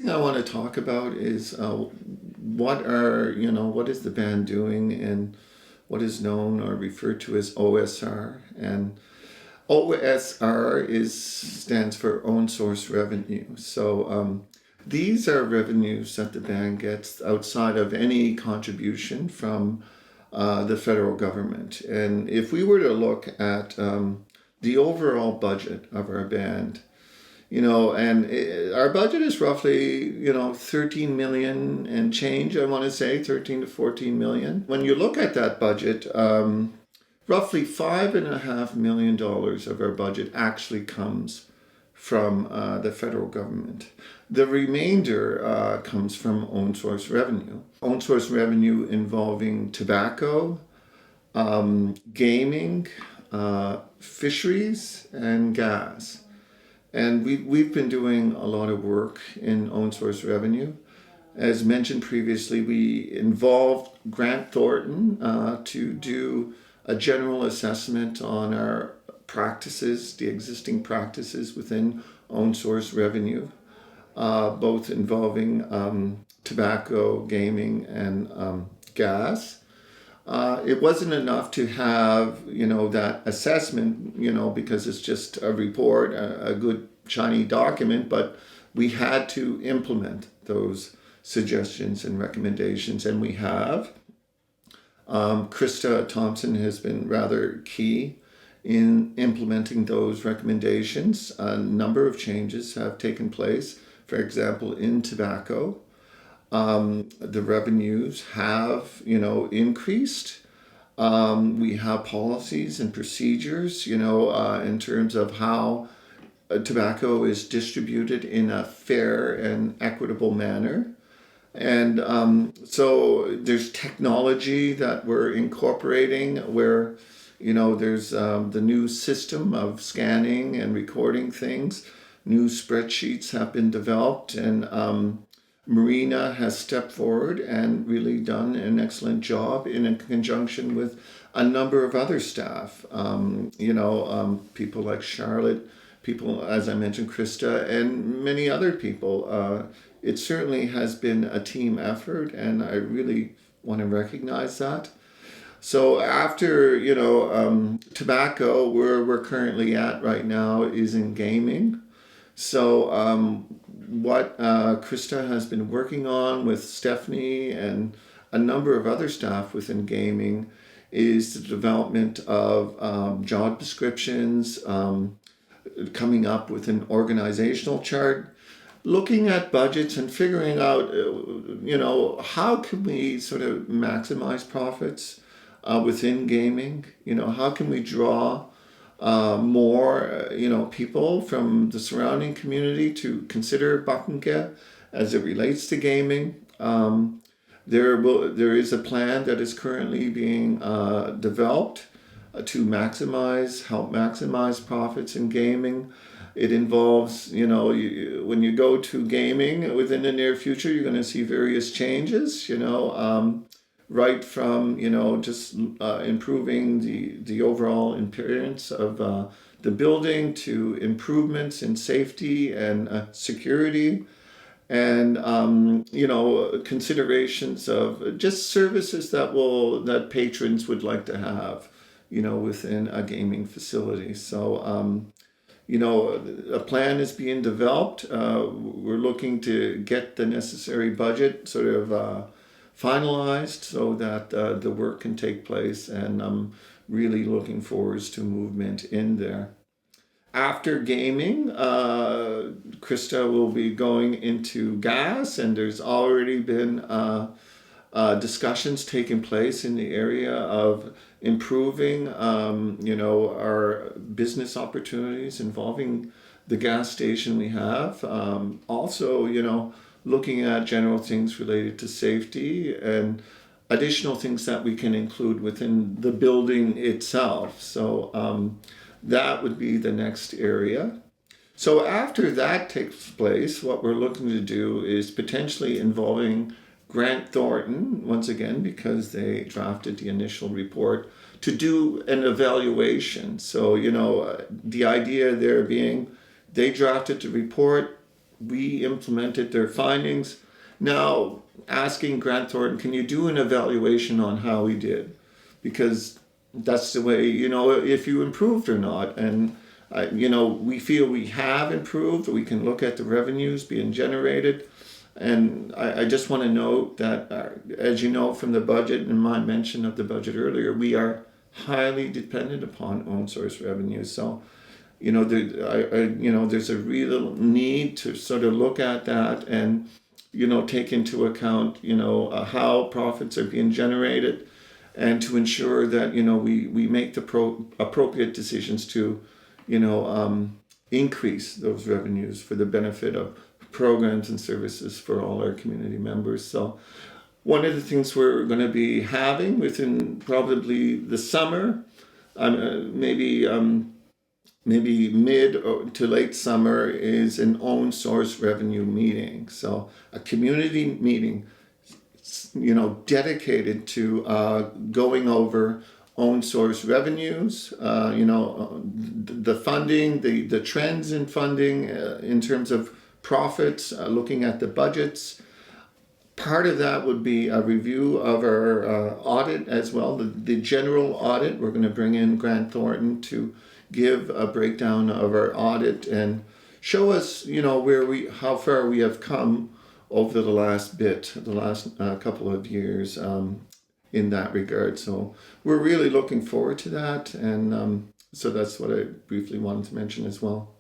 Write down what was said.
thing I want to talk about is what is the band doing in what is known or referred to as OSR. And OSR stands for own source revenue. So these are revenues that the band gets outside of any contribution from the federal government. And if we were to look at the overall budget of our band, our budget is roughly, 13 million and change, I want to say 13 to 14 million. When you look at that budget, roughly $5.5 million of our budget actually comes from the federal government. The remainder comes from own source revenue. Own source revenue involving tobacco, gaming, fisheries, and gas. And we've been doing a lot of work in own source revenue. As mentioned previously, we involved Grant Thornton to do a general assessment on our practices, the existing practices within own source revenue, both involving tobacco, gaming, and gas. It wasn't enough to have, that assessment, because it's just a report, a good shiny document, but we had to implement those suggestions and recommendations, and we have. Krista Thompson has been rather key in implementing those recommendations. A number of changes have taken place. For example, in tobacco, the revenues have, increased. We have policies and procedures, in terms of how tobacco is distributed in a fair and equitable manner. And so there's technology that we're incorporating where, there's the new system of scanning and recording things. New spreadsheets have been developed, and Marina has stepped forward and really done an excellent job in conjunction with a number of other staff. People like Charlotte, people, as I mentioned, Krista, and many other people. It certainly has been a team effort, and I really want to recognize that. So after, tobacco, where we're currently at right now is in gaming. So what Krista has been working on with Stephanie and a number of other staff within gaming is the development of job descriptions, coming up with an organizational chart, looking at budgets and figuring out, how can we sort of maximize profits within gaming? How can we draw more, people from the surrounding community to consider Buckingham as it relates to gaming. There is a plan that is currently being developed to help maximize profits in gaming. It involves, when you go to gaming within the near future, you're going to see various changes, right from, just improving the overall appearance of the building to improvements in safety and security and, considerations of just services that patrons would like to have, within a gaming facility. So, a plan is being developed. We're looking to get the necessary budget sort of finalized so that the work can take place, and I'm really looking forward to movement in there. After gaming, Krista will be going into gas, and there's already been discussions taking place in the area of improving, our business opportunities involving the gas station we have. Also, looking at general things related to safety and additional things that we can include within the building itself. So that would be the next area. So after that takes place, what we're looking to do is potentially involving Grant Thornton, once again, because they drafted the initial report, to do an evaluation. So, the idea there being they drafted the report, we implemented their findings. Now, asking Grant Thornton, can you do an evaluation on how we did? Because that's the way, if you improved or not. And, we feel we have improved. We can look at the revenues being generated. And I just want to note that, as you know from the budget and my mention of the budget earlier, we are highly dependent upon own source revenues. So, there's a real need to sort of look at that and, take into account, how profits are being generated, and to ensure that, we make the appropriate decisions to, increase those revenues for the benefit of programs and services for all our community members. So one of the things we're going to be having within probably the summer, maybe mid to late summer, is an own source revenue meeting. So a community meeting, dedicated to going over own source revenues, the funding, the trends in funding in terms of profits, looking at the budgets. Part of that would be a review of our audit as well, the general audit. We're going to bring in Grant Thornton to give a breakdown of our audit and show us, how far we have come over the last couple of years in that regard. So we're really looking forward to that, and so that's what I briefly wanted to mention as well.